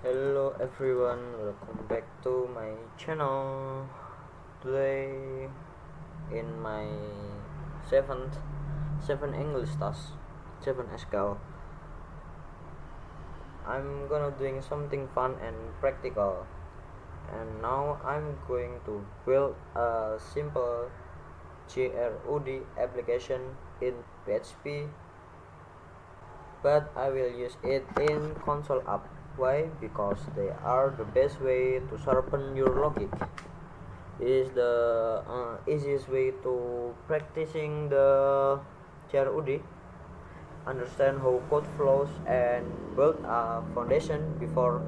Hello everyone, welcome back to my channel. Today in my seven English task, 7 SQL, I'm gonna doing something fun and practical. And now I'm going to build a simple GRUD application in PHP, but I will use it in console app. Why? Because they are the best way to sharpen your logic. Is the easiest way to practicing the GRUD. Understand how code flows and build a foundation before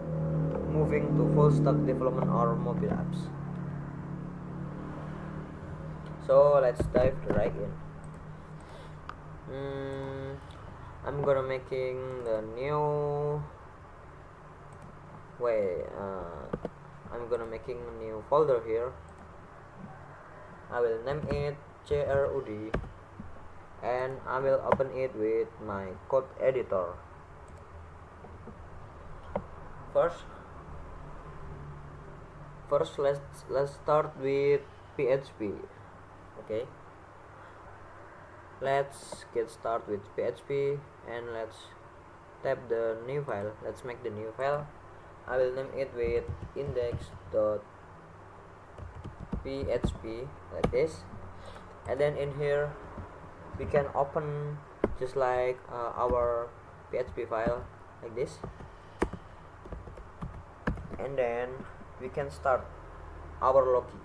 moving to full stack development or mobile apps. So let's dive right in. I'm gonna making the new way. I'm gonna making a new folder here. I will name it GRUD and I will open it with my code editor. First let's start with PHP. Okay, let's get started with PHP and let's tap the new file. Let's make the new file. I will name it with index.php like this, and then in here we can open just like our PHP file like this, and then we can start our logic.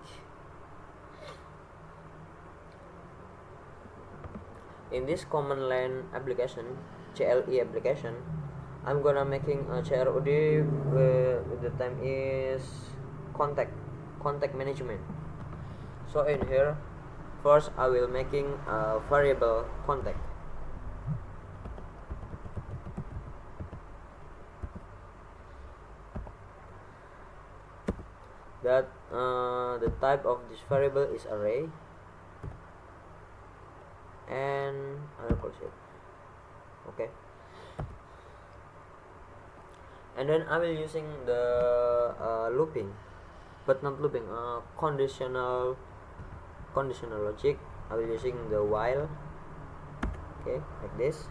In this command line application, CLE application, I'm gonna making a GRUD with the time is contact management. So in here, first I will making a variable contact. That the type of this variable is array, and I will close it. Okay, and then I will using the looping, but not looping, conditional logic. I will using the while. Okay, like this,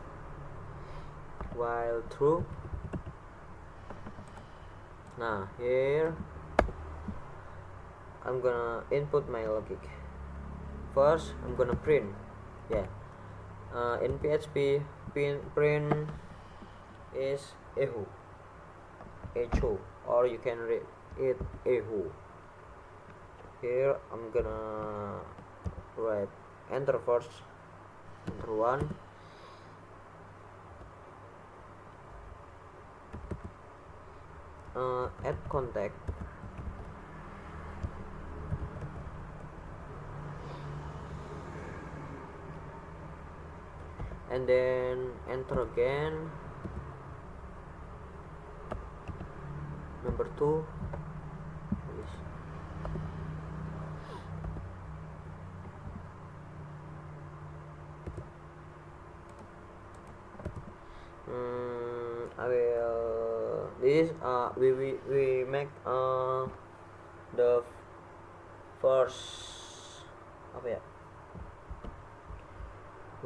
while true. Now here I'm gonna input my logic. First I'm gonna print. In PHP, print is echo, or you can read it echo. Here I'm gonna write enter first, enter 1, add contact, and then enter again, number 2. I will this we make the first apa ya,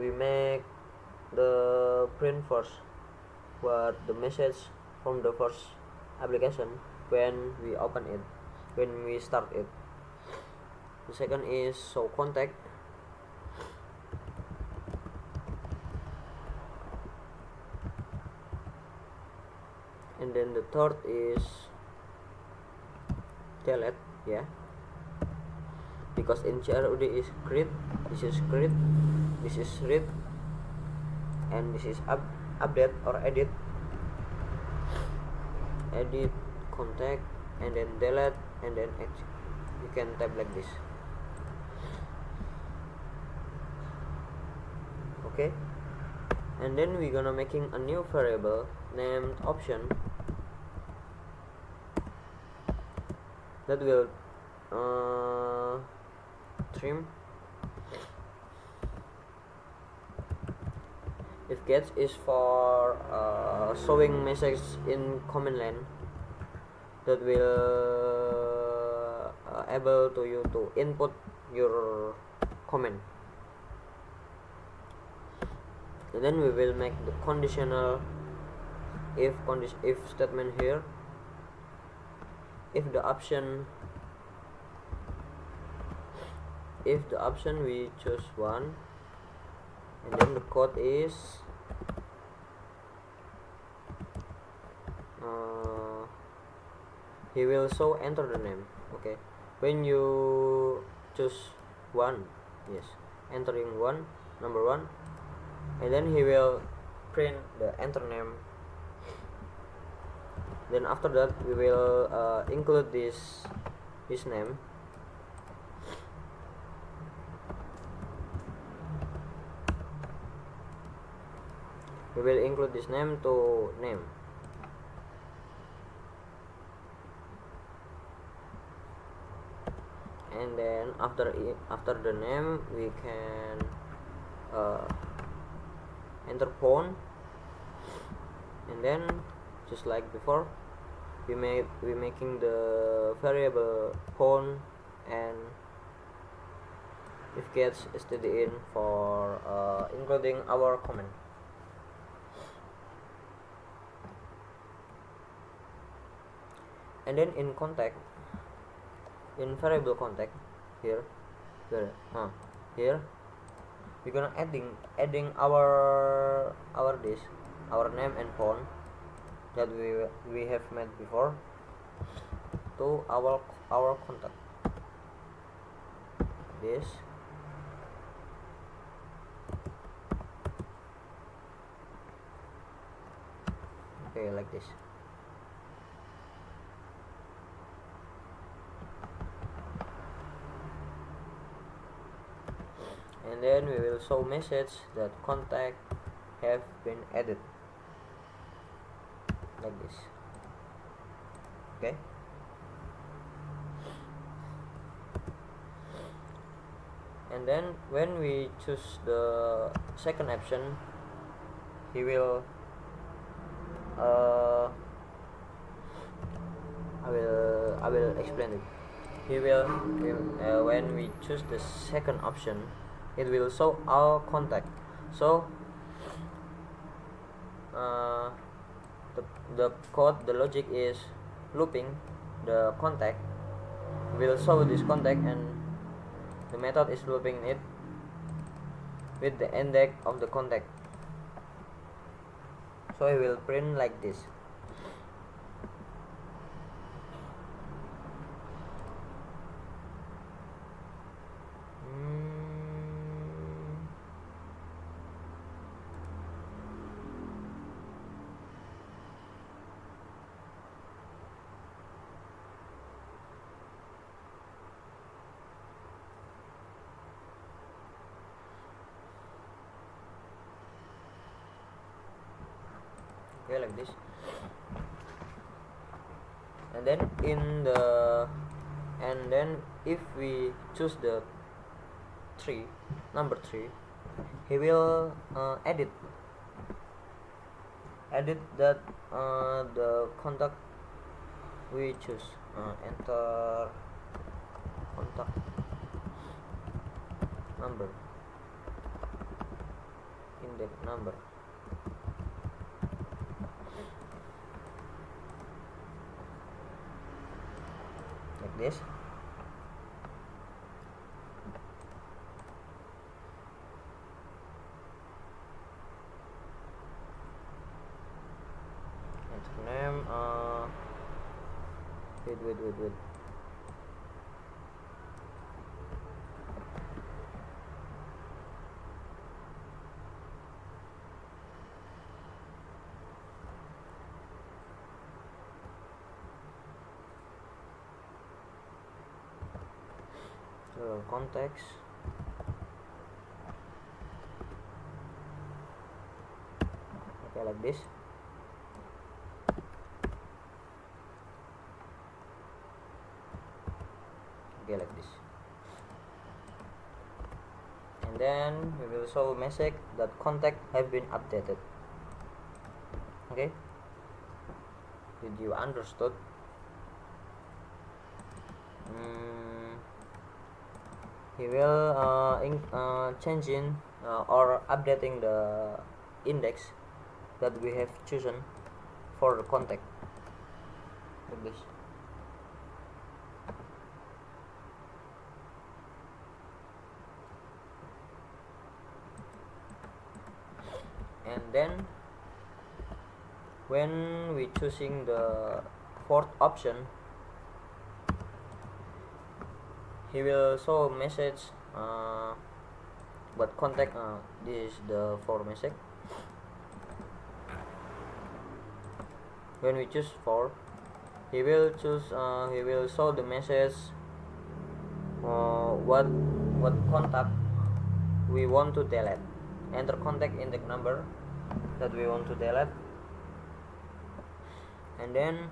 we make the print first what the message from the first application when we open it, when we start it. The second is show contact, and then the third is delete, because in GRUD is create, this is create, this is read, and this is update or edit contact, and then delete, and then exit. You can type like this. Okay, and then we're gonna making a new variable named option that will trim if gets is for showing message in command line, that will able to you to input your comment. And then we will make the conditional if statement here. If the option we choose one, and then the code is he will so enter the name. Okay, when you choose one, yes, entering one, number one, and then he will print the enter name. Then after that we will include his name. We will include this name to name. And then after the name we can enter phone, and then just like before we making the variable phone and if gets std in for including our comment. And then in contact, in variable contact here here we're gonna adding our this, our name and phone that we have made before to our contact. This okay, like this. And then we will show message that contact have been added, like this. Okay, and then when we choose the second option, he will I will explain it. He will when we choose the second option, it will show our contact. So the code, the logic is looping the contact, will show this contact, and the method is looping it with the index of the contact. So it will print like this. Okay, like this. And then if we choose the number 3, he will edit that the contact we choose. Enter contact number, index number. Like this. Enter name. Wait. Context. Okay, like this. Okay, like this. And then we will show message that contact have been updated. Okay, did you understood? he will changing or updating the index that we have chosen for the contact like this. And then when we choosing the fourth option, he will show message but contact this is the for message. When we choose for, he will show the message what contact we want to delete. Enter contact index number that we want to delete, and then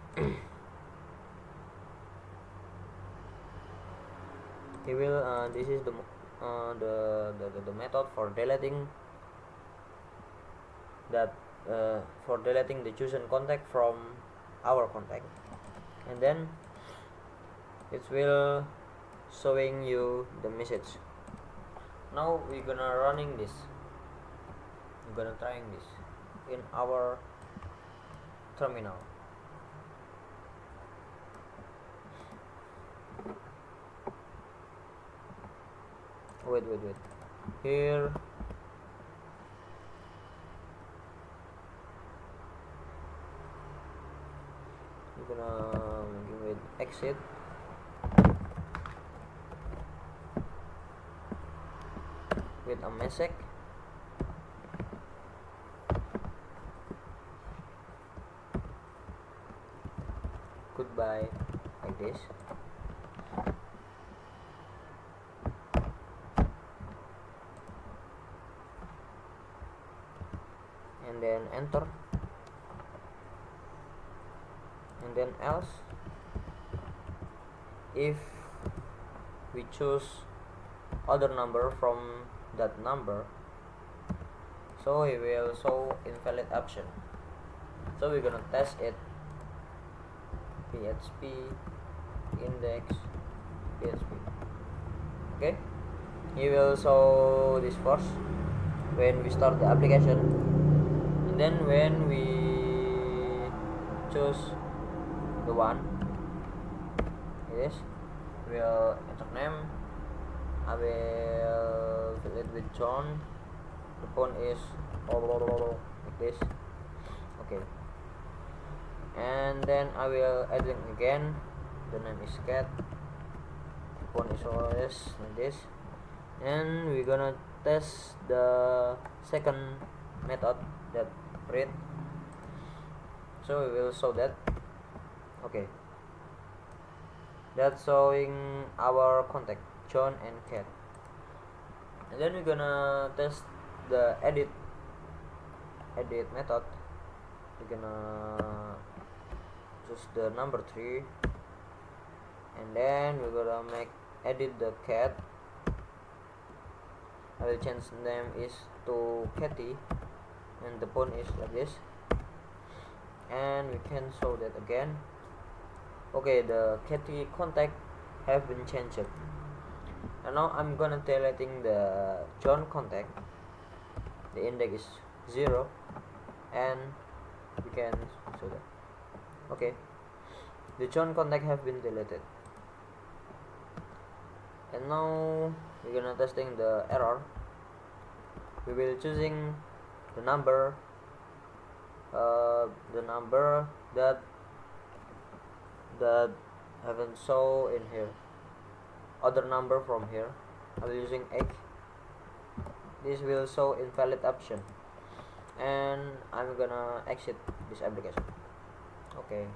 he will this is the method for deleting that for deleting the chosen contact from our contact, and then it will showing you the message. Now we're gonna running this, we're gonna trying this in our terminal. Wait, here we're gonna give it exit, with a message. Goodbye, like this. And then enter, and then else. If we choose other number from that number, so it will show invalid option. So we're gonna test it. PHP index PHP. Okay, he will show this first when we start the application, and then when we choose the one, yes, we'll enter name. I will fill it with John. The phone is like this. Okay, and then I will add it again. The name is cat. The phone is always like this. And we're gonna test the second method, that read. So we will show that. Okay, that's showing our contact John and cat. And then we're gonna test the edit method. We're gonna choose the number 3, and then we're gonna make edit the cat. I will change the name is to Cathy, and the phone is like this, and we can show that again. Okay, the Cathy contact have been changed, and now I'm gonna deleting the John contact. The index is 0, and we can show that. Okay, the John contact have been deleted, and now we're gonna testing the error. We will choosing the number that haven't show in here, other number from here. I'm using 8. This will show invalid option, and I'm gonna exit this application. Okay.